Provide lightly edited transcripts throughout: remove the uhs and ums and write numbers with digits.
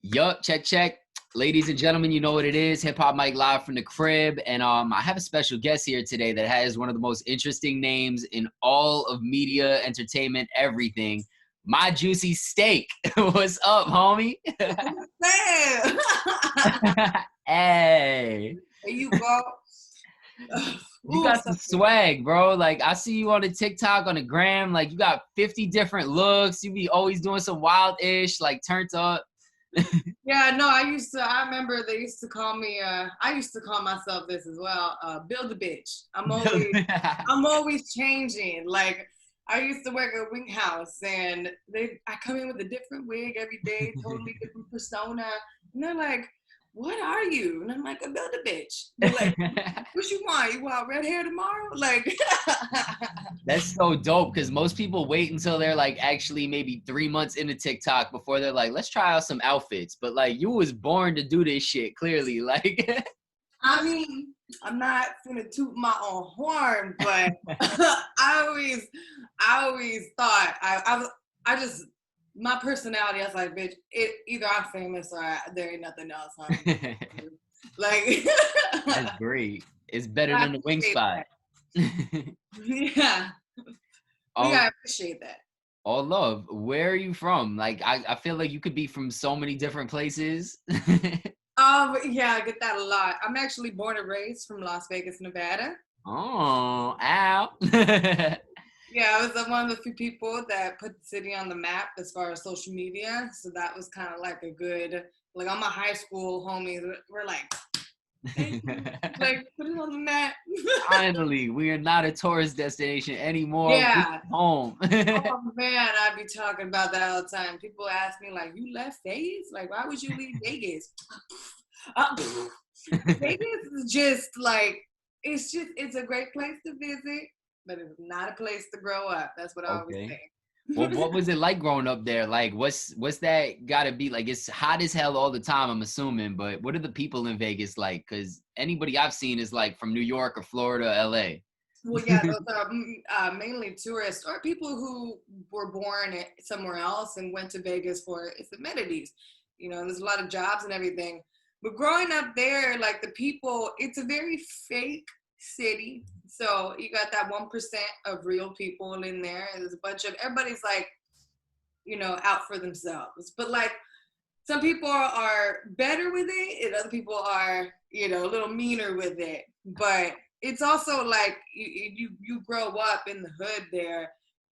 Yup, check, check. Ladies and gentlemen, you know what it is. Hip Hop Mike live from the crib. And I have a special guest here today that has one of the most interesting names in all of media, entertainment, everything. My Juicy Steak. What's up, homie? Man. Hey. There you go. You got some swag, bro. Like, I see you on the TikTok, on the gram. Like, you got 50 different looks. You be always doing some wild-ish, like, turned up. Yeah, no, I remember they used to call me, I used to call myself this as well, build a bitch. I'm always changing. Like, I used to work at Wing House and I come in with a different wig every day, totally different persona. And they're like, what are you? And I'm like, a build a bitch. They're like, what you want? You want red hair tomorrow? Like, That's so dope because most people wait until they're like actually maybe 3 months into TikTok before they're like, let's try out some outfits. But like, you was born to do this shit, clearly. Like, I mean, I'm not gonna toot my own horn, but I always thought I just my personality. I was like, bitch, either I'm famous or there ain't nothing else. Huh? Like, that's great. It's better I than the wing appreciate spot. Yeah, I appreciate that. All love. Where are you from? Like, I feel like you could be from so many different places. Yeah, I get that a lot. I'm actually born and raised from Las Vegas, Nevada. Oh, ow. Yeah, I was one of the few people that put the city on the map as far as social media. So that was kind of like a good, like all my high school homies were like, thank you. Like, put it on the map. Finally, we are not a tourist destination anymore. Yeah. We're home. Oh man, I'd be talking about that all the time. People ask me like, you left Vegas? Like, why would you leave Vegas? Vegas is just like, it's a great place to visit, but it's not a place to grow up. That's what I always Okay. say. Well, what was it like growing up there? Like, what's that gotta be like? It's hot as hell all the time, I'm assuming. But what are the people in Vegas like? Because anybody I've seen is like from New York or Florida, LA. Well, yeah, those are mainly tourists or people who were born somewhere else and went to Vegas for its amenities. You know, there's a lot of jobs and everything. But growing up there, like the people, it's a very fake city. So you got that 1% of real people in there. And there's a bunch of, everybody's like, out for themselves. But like, some people are better with it and other people are, a little meaner with it. But it's also like you grow up in the hood there,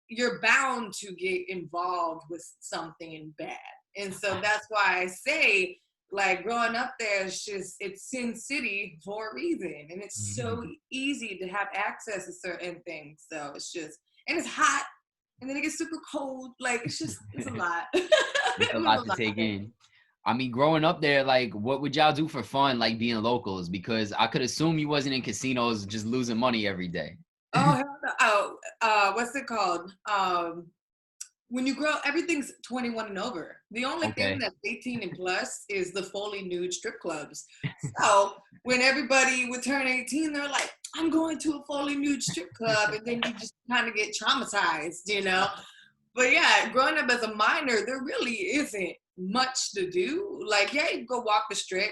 you're bound to get involved with something bad. And so that's why I say, like, growing up there, it's Sin City for a reason. And it's so easy to have access to certain things. So and it's hot and then it gets super cold. Like, it's a lot. It's a lot to take in. I mean, growing up there, like, what would y'all do for fun, like being locals? Because I could assume you wasn't in casinos just losing money every day. Oh, hell no. What's it called? When you grow, everything's 21 and over. The only thing that's 18 and plus is the fully nude strip clubs. So when everybody would turn 18, they're like, I'm going to a fully nude strip club. And then you just kind of get traumatized, But yeah, growing up as a minor, there really isn't much to do. Like, yeah, you go walk the strip.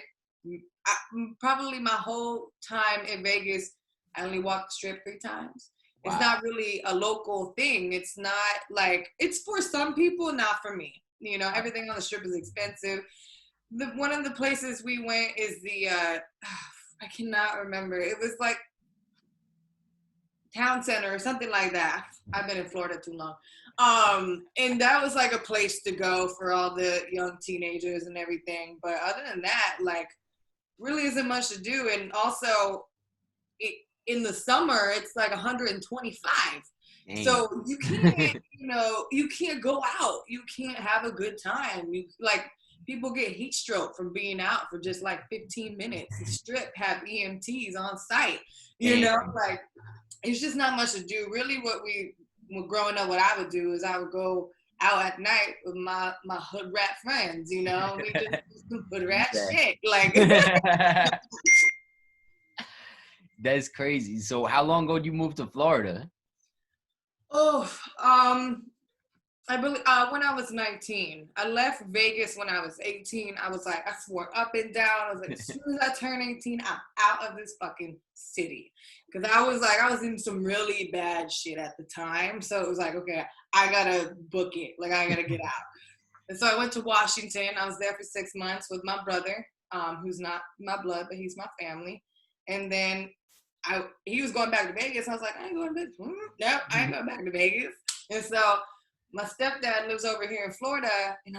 Probably my whole time in Vegas, I only walked the strip 3 times. Wow. It's not really a local thing. It's not like, it's for some people, not for me. Everything on the strip is expensive. One of the places we went is I cannot remember. It was like Town Center or something like that. I've been in Florida too long. And that was like a place to go for all the young teenagers and everything. But other than that, like, really isn't much to do. And also, in the summer, it's like 125. Dang. So you can't, you can't go out. You can't have a good time. People get heat stroke from being out for just like 15 minutes. The strip have EMTs on site. Like, it's just not much to do. Really, growing up, what I would do is I would go out at night with my hood rat friends, we just do some hood rat shit. Like, that's crazy. So how long ago did you move to Florida? Oh, I believe when I was 19. I left Vegas when I was 18. I was like, I swore up and down. I was like, as soon as I turn 18, I'm out of this fucking city. Because I was in some really bad shit at the time. So it was like, okay, I gotta book it. Like, I gotta get out. And so I went to Washington. I was there for 6 months with my brother, who's not my blood, but he's my family. And then he was going back to Vegas. I was like, I ain't going to Vegas. Nope, I ain't going back to Vegas. And so my stepdad lives over here in Florida, and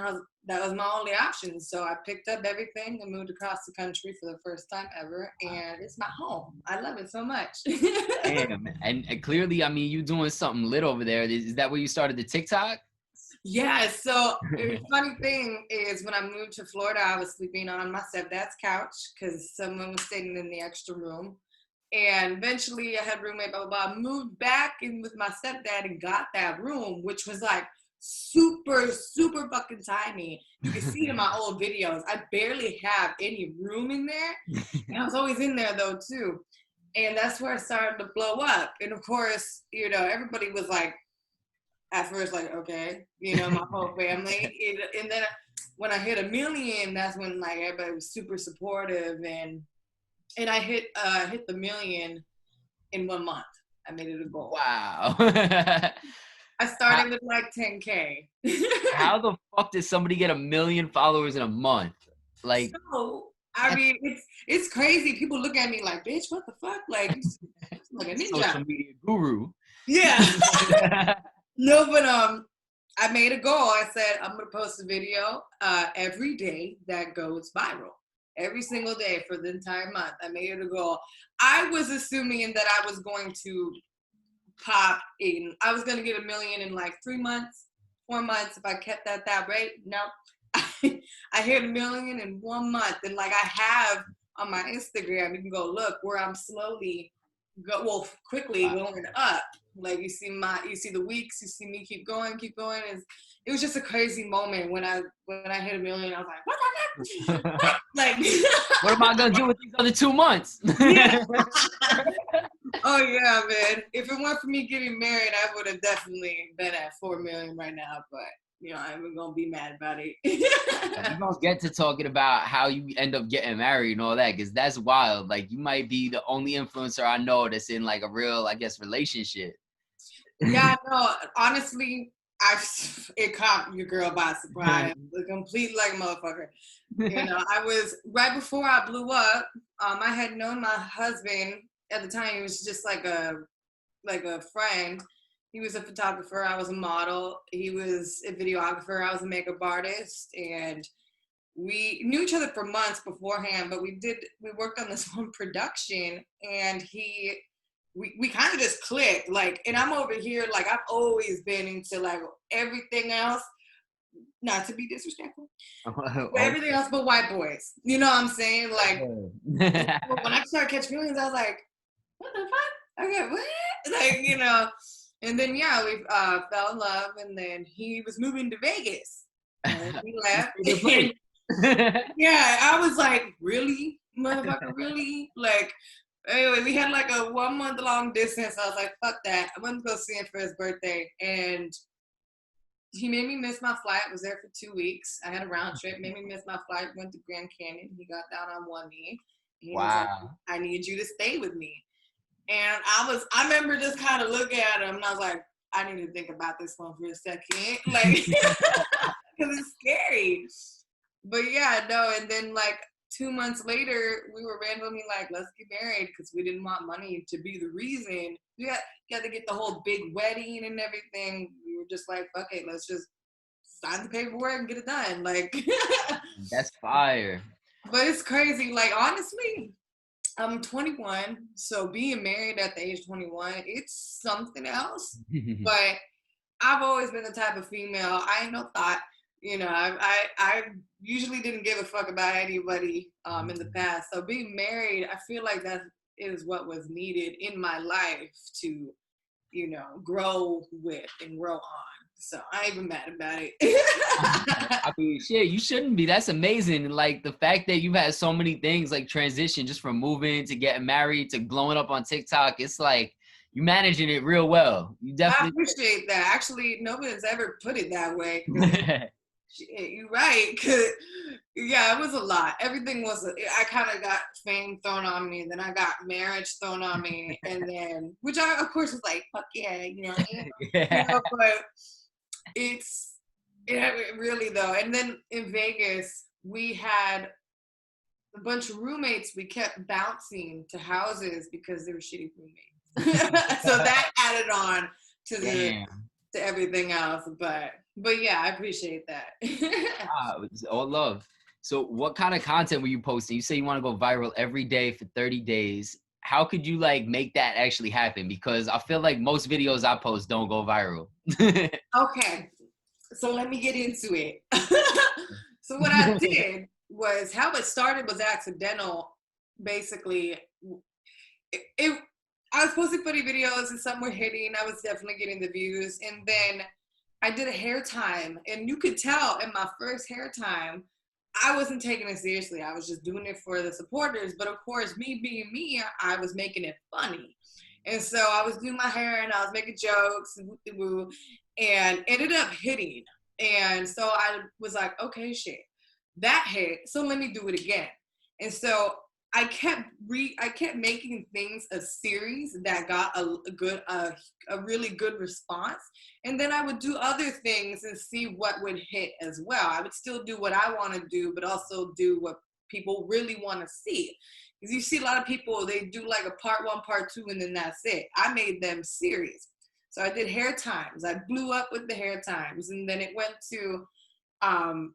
that was my only option. So I picked up everything and moved across the country for the first time ever, and it's my home. I love it so much. Damn. And clearly, I mean, you doing something lit over there. Is that where you started the TikTok? Yeah, so the funny thing is when I moved to Florida, I was sleeping on my stepdad's couch because someone was staying in the extra room. And eventually I had a roommate, blah, blah, blah, moved back in with my stepdad and got that room, which was like super, super fucking tiny. You can see it in my old videos. I barely have any room in there. And I was always in there though too. And that's where I started to blow up. And of course, you know, everybody was like, at first, like, okay, you know, my whole family. And then when I hit 1 million, that's when like everybody was super supportive, and I hit the 1 million in 1 month. I made it a goal. Wow. I started with like 10K. How the fuck did somebody get 1 million followers in a month? Like, so, I mean, it's crazy. People look at me like, bitch, what the fuck? Like a ninja. Social media guru. Yeah. No, but I made a goal. I said I'm gonna post a video every day that goes viral. Every single day for the entire month. I made it a goal. I was assuming that I was going to pop in. I was gonna get 1 million in like 3 months, 4 months if I kept that rate. No, I hit 1 million in 1 month, and like I have on my Instagram, you can go look where I'm slowly quickly going up. Like you see the weeks, you see me keep going. It was just a crazy moment when I hit 1 million. I was like, what the heck? What? Like, what am I gonna do with these other 2 months? Yeah. Oh yeah, man. If it weren't for me getting married, I would have definitely been at 4 million right now. But you know, I'm gonna be mad about it. You don't get to talking about how you end up getting married and all that, because that's wild. Like, you might be the only influencer I know that's in like a real, I guess, relationship. Yeah, no, honestly, it caught your girl by surprise. The complete like motherfucker. You know, I was right before I blew up. I had known my husband at the time. He was just like a friend. He was a photographer. I was a model. He was a videographer. I was a makeup artist, and we knew each other for months beforehand. But we worked on this one production, and we kind of just clicked. Like, and I'm over here like I've always been into like everything else. Not to be disrespectful, but everything else but white boys. You know what I'm saying? Like, when I started catching feelings, I was like, what the fuck? Okay, what? Like, you know. And then, yeah, we fell in love, and then he was moving to Vegas. And we left. Yeah, I was like, really? Motherfucker, really? Like, anyway, we had like a 1 month long distance. I was like, fuck that. I went to go see him for his birthday, and he made me miss my flight. I was there for 2 weeks. I had a round trip, made me miss my flight, went to Grand Canyon. He got down on one knee. He was like, I need you to stay with me. And I remember just kind of looking at him, and I was like, I need to think about this one for a second. Like, because it's scary. But yeah, no, and then like 2 months later, we were randomly like, let's get married, because we didn't want money to be the reason. We got to get the whole big wedding and everything. We were just like, fuck it, let's just sign the paperwork and get it done. Like, that's fire. But it's crazy. Like, honestly, I'm 21, so being married at the age of 21, it's something else. But I've always been the type of female, I ain't no thought. You know, I usually didn't give a fuck about anybody in the past. So being married, I feel like that is what was needed in my life to, you know, grow with and grow on. So I ain't even mad about it. I mean, shit, you shouldn't be. That's amazing. Like, the fact that you've had so many things like transition just from moving to getting married to blowing up on TikTok, it's like You managing it real well. You I definitely. appreciate that. Actually, nobody's ever put it that way. You're right. 'Cause, yeah, it was a lot. Everything was. I kind of got fame thrown on me, then I got marriage thrown on me, and then, which I, of course, was like, fuck yeah, you know what I mean? You Yeah. know, but it's yeah, really though. And then in Vegas, we had a bunch of roommates. We kept bouncing to houses because they were shitty roommates. So that added on to the Damn. to everything else. But yeah, I appreciate that. It's all love. So what kind of content were you posting? You say you want to go viral every day for 30 days. How could you like make that actually happen? Because I feel like most videos I post don't go viral. Okay, so let me get into it. So what I did was how it started was accidental. Basically, it I was posting funny videos and some were hitting. I was definitely getting the views, and then I did a hair time, and you could tell in my first hair time, I wasn't taking it seriously. I was just doing it for the supporters. But of course, me being me, I was making it funny. And so I was doing my hair and I was making jokes and woo and ended up hitting. And so I was like, okay, shit, that hit. So let me do it again. And so I kept making things a series that got a really good response, and then I would do other things and see what would hit as well. I would still do what I want to do, but also do what people really want to see. Because you see a lot of people, they do like a part one, part two, and then that's it. I made them series. So I did hair times. I blew up with the hair times, and then it went to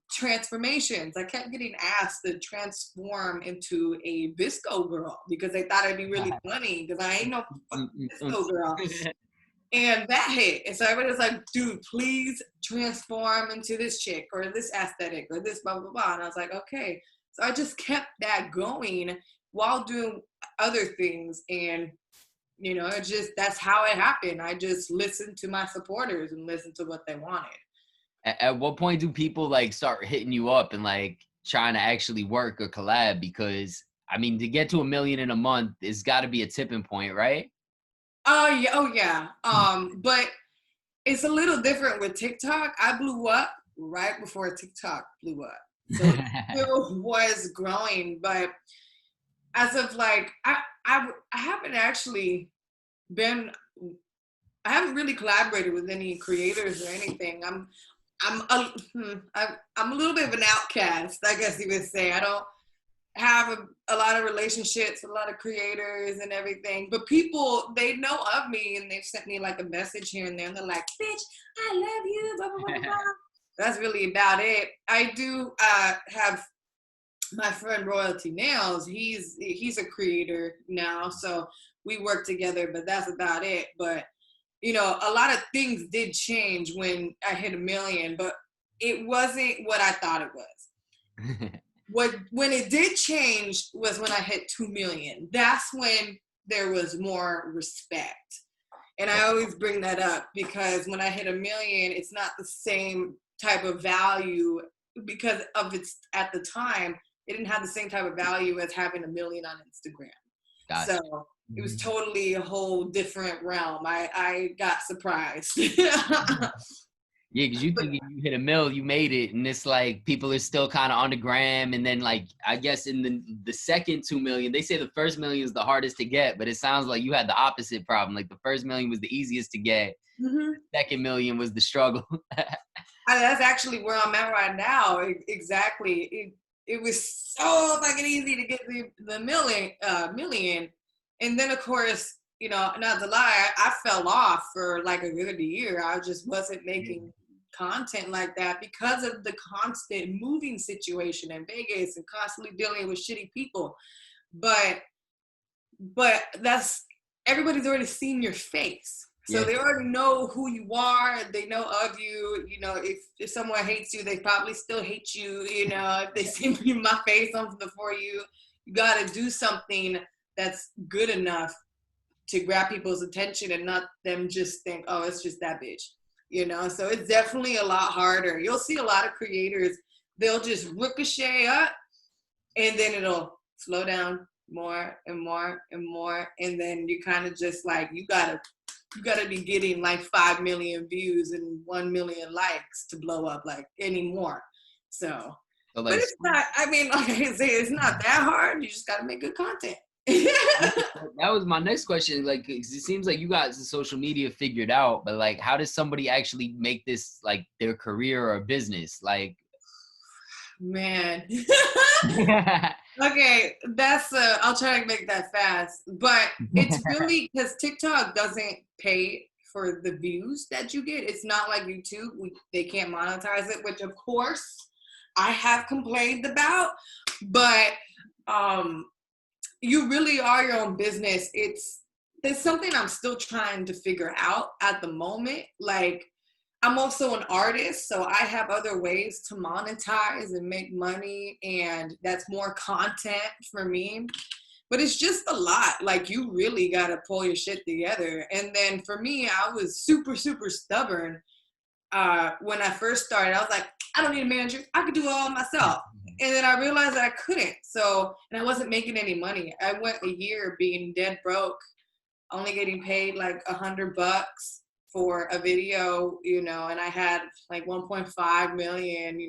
transformations. I kept getting asked to transform into a visco girl because they thought it'd be really funny because I ain't no fucking visco girl. And that hit. And so everybody was like, dude, please transform into this chick or this aesthetic or this blah, blah, blah. And I was like, okay. So I just kept that going while doing other things. And, you know, it just, that's how it happened. I just listened to my supporters and listened to what they wanted. At what point do people like start hitting you up and like trying to actually work or collab? Because I mean, to get to 1 million in a month, it's got to be a tipping point, right? Oh yeah. But it's a little different with TikTok. I blew up right before TikTok blew up. So it still was growing, but as of like I haven't actually been I haven't really collaborated with any creators or anything. I'm a little bit of an outcast, I guess you would say. I don't have a lot of relationships, a lot of creators and everything. But people, they know of me and they've sent me like a message here and there and they're like, bitch, I love you, blah, blah, blah, blah. That's really about it. I do have my friend Royalty Nails. He's a creator now, so we work together, but that's about it. But you know, a lot of things did change when I hit 1 million, but it wasn't what I thought it was. When it did change was when I hit 2 million. That's when there was more respect. And I always bring that up because when I hit 1 million, it's not the same type of value because of its at the time, it didn't have the same type of value as having 1 million on Instagram. Gotcha. So it was totally a whole different realm. I got surprised. Yeah, because you think if you hit 1 mil, you made it, and it's like people are still kind of on the gram, and then like I guess in the second 2 million, they say the first million is the hardest to get, but it sounds like you had the opposite problem. Like the first million was the easiest to get, Mm-hmm. the second million was the struggle. That's actually where I'm at right now. Exactly. It was so fucking easy to get the million. And then of course, you know, not to lie, I fell off for like a good year. I just wasn't making content like that because of the constant moving situation in Vegas and constantly dealing with shitty people. But that's everybody's already seen your face. So Yeah. they already know who you are. They know of you. You know, if someone hates you, they probably still hate you. You know, if they see my face on before you, you got to do something that's good enough to grab people's attention and not them just think, oh, it's just that bitch. You know, so it's definitely a lot harder. You'll see a lot of creators, they'll just ricochet up and then it'll slow down, more and more and more, and then you kind of just like you gotta be getting like 5 million views and 1 million likes to blow up like anymore. So, So but like, it's not. I mean, like I say, it's not that hard. You just gotta make good content. that was my next question. Like, it seems like you got the social media figured out, but like, how does somebody actually make this like their career or business? Like, Man. Okay, that's I'll try to make that fast. But it's really because TikTok doesn't pay for the views that you get. It's not like YouTube. They can't monetize it, which of course I have complained about. But you really are your own business. It's something I'm still trying to figure out at the moment. Like, I'm also an artist, so I have other ways to monetize and make money, and that's more content for me. But it's just a lot. Like, you really got to pull your shit together. And then for me, I was super, super stubborn. When I first started, I was like, I don't need a manager. I could do it all myself. And then I realized that I couldn't. So, and I wasn't making any money. I went a year being dead broke, only getting paid like $100 for a video, and I had like 1.5 million,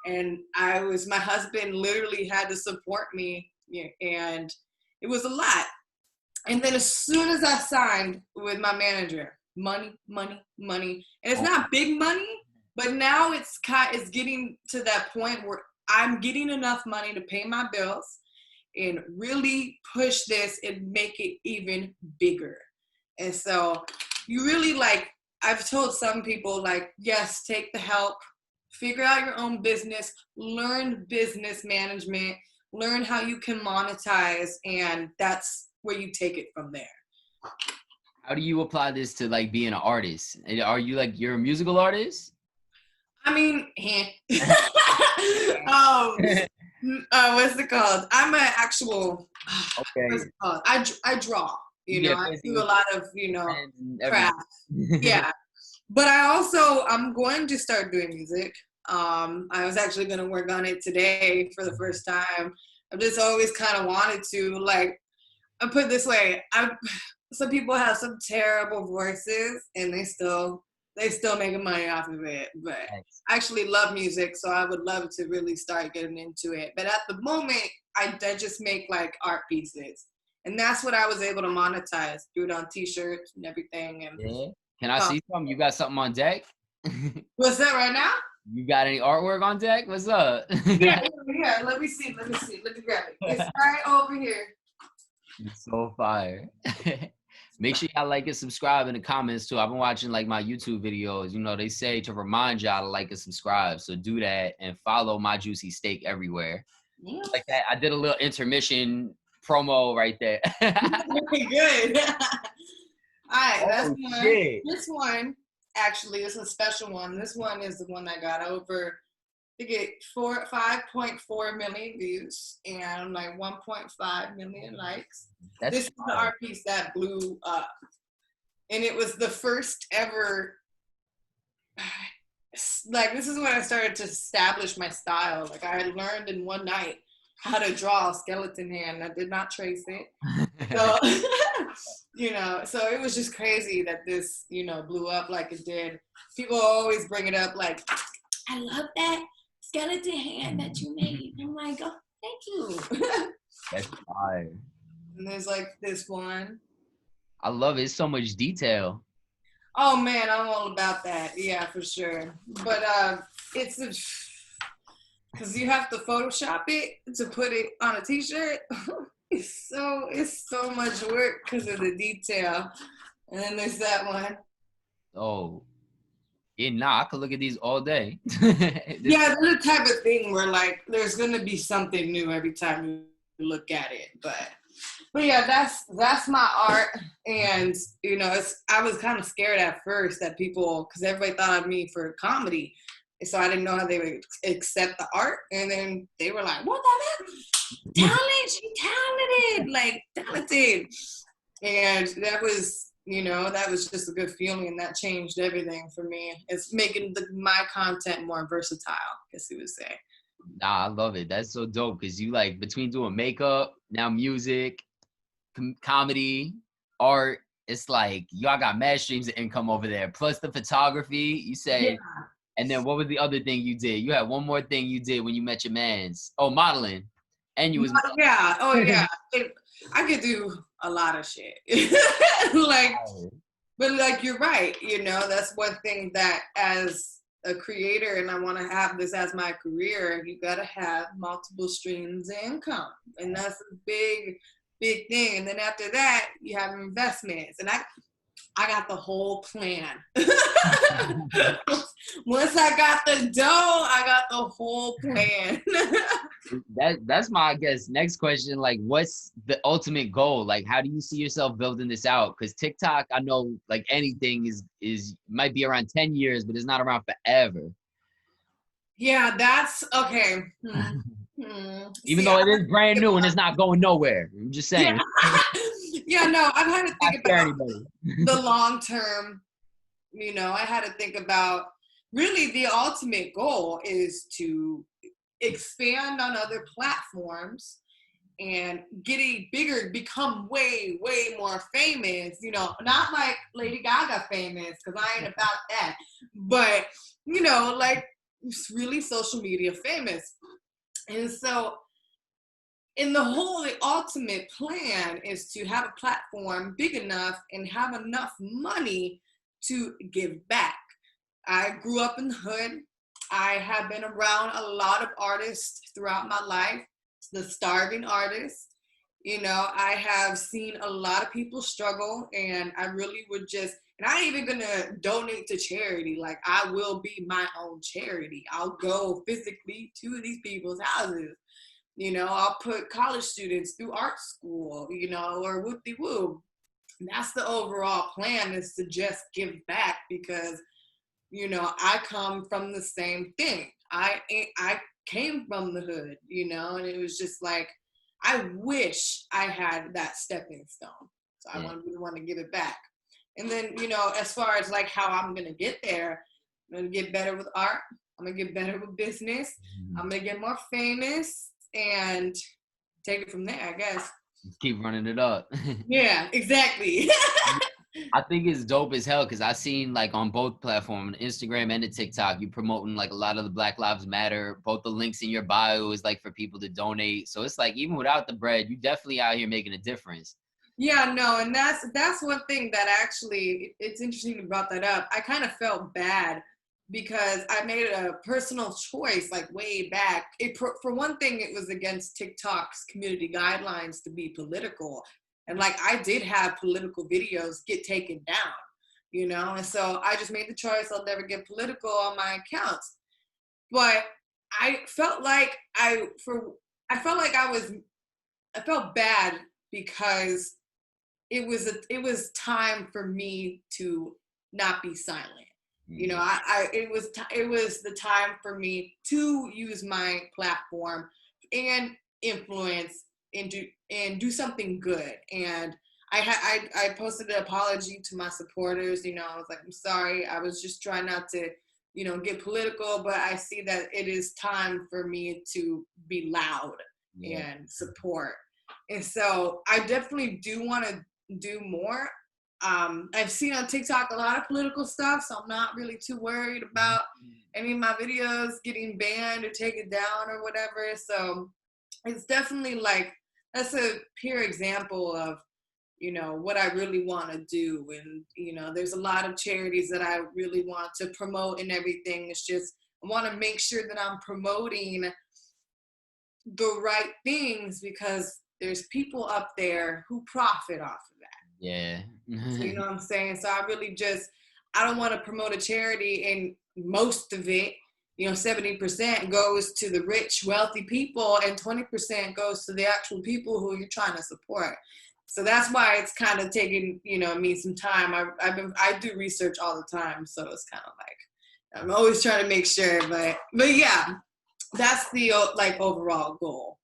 and my husband literally had to support me, and it was a lot. And then as soon as I signed with my manager, money, money, money, and it's not big money, but now it's getting to that point where I'm getting enough money to pay my bills and really push this and make it even bigger. And so you really I've told some people yes, take the help, figure out your own business, learn business management, learn how you can monetize, and that's where you take it from there. How do you apply this to like being an artist? Are you you're a musical artist? I mean, what's it called? I'm an actual, okay. What's it called? I draw, I do a lot of, crafts. Yeah. But I'm going to start doing music. I was actually going to work on it today for the first time. I've just always kind of wanted to, I put it this way, some people have some terrible voices and they still making money off of it. But I actually love music, so I would love to really start getting into it. But at the moment, I just make art pieces. And that's what I was able to monetize, do it on t-shirts and everything. And yeah. Can I see something? You got something on deck? What's that right now? You got any artwork on deck? What's up? Yeah. Let me see. Let me grab it. It's right over here. It's so fire. Make sure y'all like and subscribe in the comments too. I've been watching my YouTube videos. They say to remind y'all to like and subscribe. So do that and follow My Juicy Steak everywhere. Yeah. Like that. I did a little intermission promo right there. Good. All right, that's one. Shit. This one actually is a special one. This one is the one that got over to get 5.4 million views and 1.5 million likes. This is the art piece that blew up. And it was the first ever, this is when I started to establish my style. I had learned in one night how to draw a skeleton hand. I did not trace it. So, so it was just crazy that this, blew up like it did. People always bring it up I love that skeleton hand that you made. I'm like, oh, thank you. That's fire. And there's this one. I love it. It's so much detail. Oh man, I'm all about that. Yeah, for sure. But it's because you have to Photoshop it to put it on a t-shirt. It's so much work because of the detail. And then there's that one. Oh. Yeah, I could look at these all day. Yeah, they're the type of thing where there's gonna be something new every time you look at it. But yeah, that's my art. And I was kind of scared at first that people, because everybody thought of me for comedy, so I didn't know how they would accept the art. And then they were like, "What the hell? Talent? She talented, talented." And that was. That was just a good feeling, and that changed everything for me. It's making my content more versatile, I guess you would say. Nah, I love it. That's so dope because you between doing makeup, now music, comedy, art. It's like y'all got mad streams of income over there. Plus the photography, you Yeah. say. And then what was the other thing you did? You had one more thing you did when you met your mans. Oh, modeling. And you was Yeah. Oh, yeah. I could do a lot of shit. Like, but like, you're right. You know, that's one thing that as a creator, and I want to have this as my career, you got to have multiple streams of income. And that's a big, big thing. And then after that, you have investments. And I got the whole plan. Once I got the dough, I got the whole plan. that's my, I guess, next question. Like, what's the ultimate goal? Like, how do you see yourself building this out? Because TikTok, I know, like anything is might be around 10 years, but it's not around forever. Yeah, that's okay. Even See, though it is brand new and it's not going nowhere. I'm just saying. yeah. Yeah, no, I've had to think about Anybody. the long term. You know, I had to think about really the ultimate goal is to expand on other platforms and get a bigger, become way, way more famous. You know, not like Lady Gaga famous, because I ain't about that. But, you know, like really social media famous. And so in the ultimate plan is to have a platform big enough and have enough money to give back. I grew up in the hood. I have been around a lot of artists throughout my life, the starving artists. You know, I have seen a lot of people struggle, and I really would just, and I ain't even gonna donate to charity. Like, I will be my own charity. I'll go physically to these people's houses. You know, I'll put college students through art school, you know, or whoop-de-woo. That's the overall plan, is to just give back, because, you know, I come from the same thing. I came from the hood, you know, and it was just like, I wish I had that stepping stone. So I want to give it back. And then, you know, as far as like how I'm going to get there, I'm going to get better with art. I'm going to get better with business. I'm going to get more famous and take it from there, I guess. Keep running it up. Yeah, exactly. I think it's dope as hell because I seen like on both platforms, Instagram and the TikTok, you promoting like a lot of the Black Lives Matter. Both the links in your bio is like for people to donate. So it's like even without the bread, you definitely out here making a difference. Yeah, no, and that's one thing that actually, it's interesting you brought that up. I kind of felt bad because I made a personal choice like way back. For one thing, it was against TikTok's community guidelines to be political. And like, I did have political videos get taken down, you know? And so I just made the choice, I'll never get political on my accounts. But I felt like I felt bad because it was time for me to not be silent. You know, it was the time for me to use my platform and influence and do something good. And I posted an apology to my supporters. You know, I was like, I'm sorry. I was just trying not to, you know, get political, but I see that it is time for me to be loud and support. And so I definitely do want to do more. I've seen on TikTok a lot of political stuff, so I'm not really too worried about any of my videos getting banned or taken down or whatever. So it's definitely like, that's a pure example of, you know, what I really want to do. And, you know, there's a lot of charities that I really want to promote and everything. It's just, I want to make sure that I'm promoting the right things, because there's people up there who profit off of that. Yeah. So, you know what I'm saying? So I really just, I don't want to promote a charity and most of it, you know, 70% goes to the rich, wealthy people and 20% goes to the actual people who you're trying to support. So that's why it's kind of taking, you know, me some time. I do research all the time. So it's kind of like, I'm always trying to make sure, but yeah, that's the like overall goal.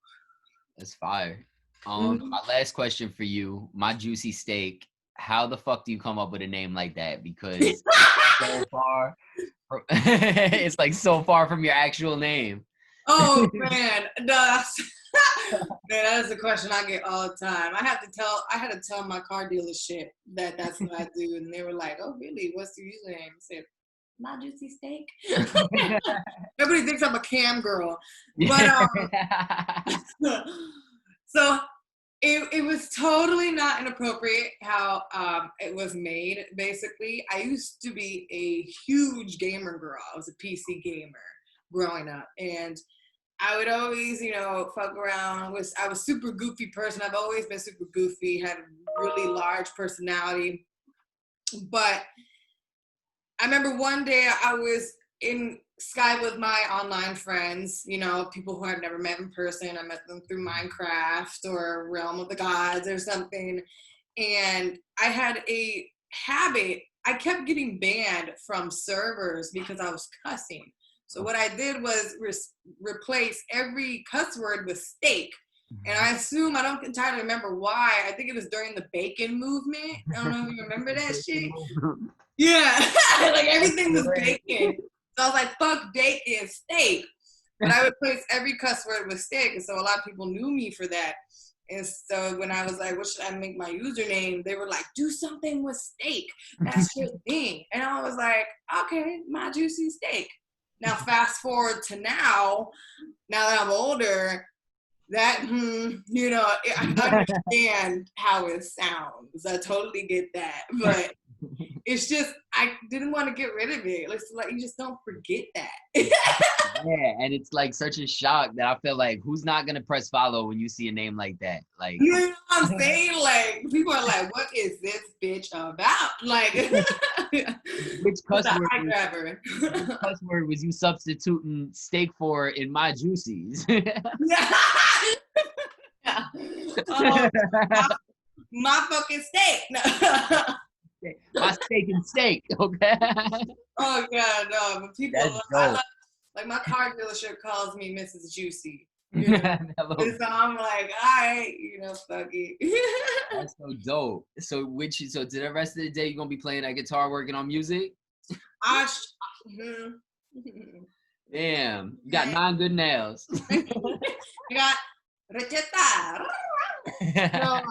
That's fire. My last question for you, my juicy steak. How the fuck do you come up with a name like that? Because so far, it's like so far from your actual name. Oh man, no, Man, that is the question I get all the time. I had to tell my car dealership that that's what I do, and they were like, "Oh, really? What's your username?" I said, "My juicy steak." Everybody thinks I'm a cam girl, but so it was totally not inappropriate how it was made. Basically, I used to be a huge gamer girl. I was a PC gamer growing up, and I would always, fuck around. I was super goofy person. I've always been super goofy, had a really large personality. But I remember one day I was in Skype with my online friends, people who I've never met in person. I met them through Minecraft or Realm of the Gods or something. And I had a habit. I kept getting banned from servers because I was cussing. So what I did was replace every cuss word with steak. And I assume, I don't entirely remember why. I think it was during the bacon movement. I don't know if you remember that shit. Yeah, like everything was bacon. So I was like, fuck bacon, steak. But I would replace every cuss word with steak. And so a lot of people knew me for that. And so when I was like, what should I make my username? They were like, do something with steak. That's your thing. And I was like, okay, my juicy steak. Now, fast forward to now that I'm older, that, I understand how it sounds. I totally get that. But it's just, I didn't want to get rid of it. It's like, you just don't forget that. Yeah, and it's like such a shock that I feel like, who's not gonna press follow when you see a name like that? Like, you know what I'm saying? Like, people are like, what is this bitch about? Like, which cuss word? which cuss word was you substituting steak for in my juicies? yeah. My fucking steak. My steak and steak, okay? Oh yeah, no, but people, like my car dealership calls me Mrs. Juicy. And so I'm like, all right, fuck it. That's so dope. So to the rest of the day, you're gonna be playing that guitar, working on music? Damn, you got 9 good nails. I got receta. So,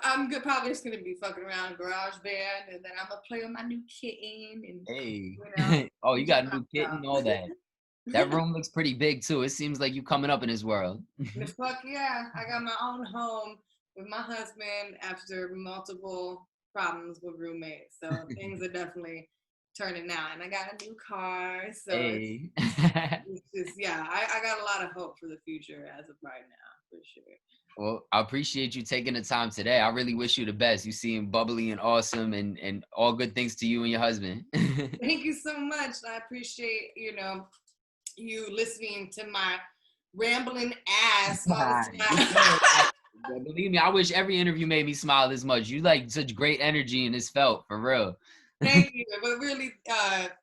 I'm good. Probably just gonna be fucking around garage band, and then I'm gonna play with my new kitten. And hey, oh, you got a new kitten, all that. That room looks pretty big too. It seems like you coming up in this world. Fuck yeah, I got my own home with my husband after multiple problems with roommates. So things are definitely turning now, and I got a new car. So it's just, yeah, I got a lot of hope for the future as of right now, for sure. Well, I appreciate you taking the time today. I really wish you the best. You seem bubbly and awesome, and all good things to you and your husband. Thank you so much. I appreciate, you listening to my rambling ass all the time. Believe me, I wish every interview made me smile this much. You like such great energy, and it's felt for real. Thank you. But really,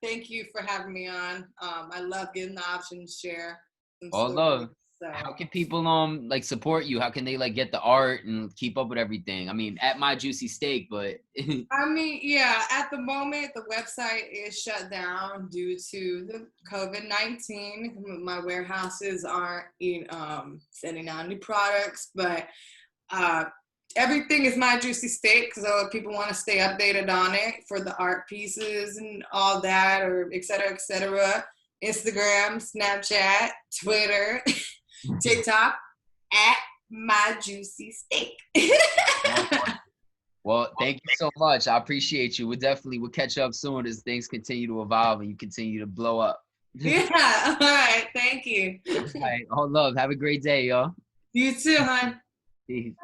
thank you for having me on. I love getting the option to share some All stories. love. So. How can people like support you? How can they like get the art and keep up with everything? I mean, at My Juicy Steak, but I mean, yeah, at the moment the website is shut down due to the COVID-19. My warehouses aren't sending out any products, but everything is My Juicy Steak, so if people want to stay updated on it for the art pieces and all that, or et cetera, Instagram, Snapchat, Twitter, TikTok, at My Juicy Steak. Well, thank you so much. I appreciate you. We'll catch up soon as things continue to evolve and you continue to blow up. Yeah, all right. Thank you. All right, all love. Have a great day, y'all. You too, hon. Peace.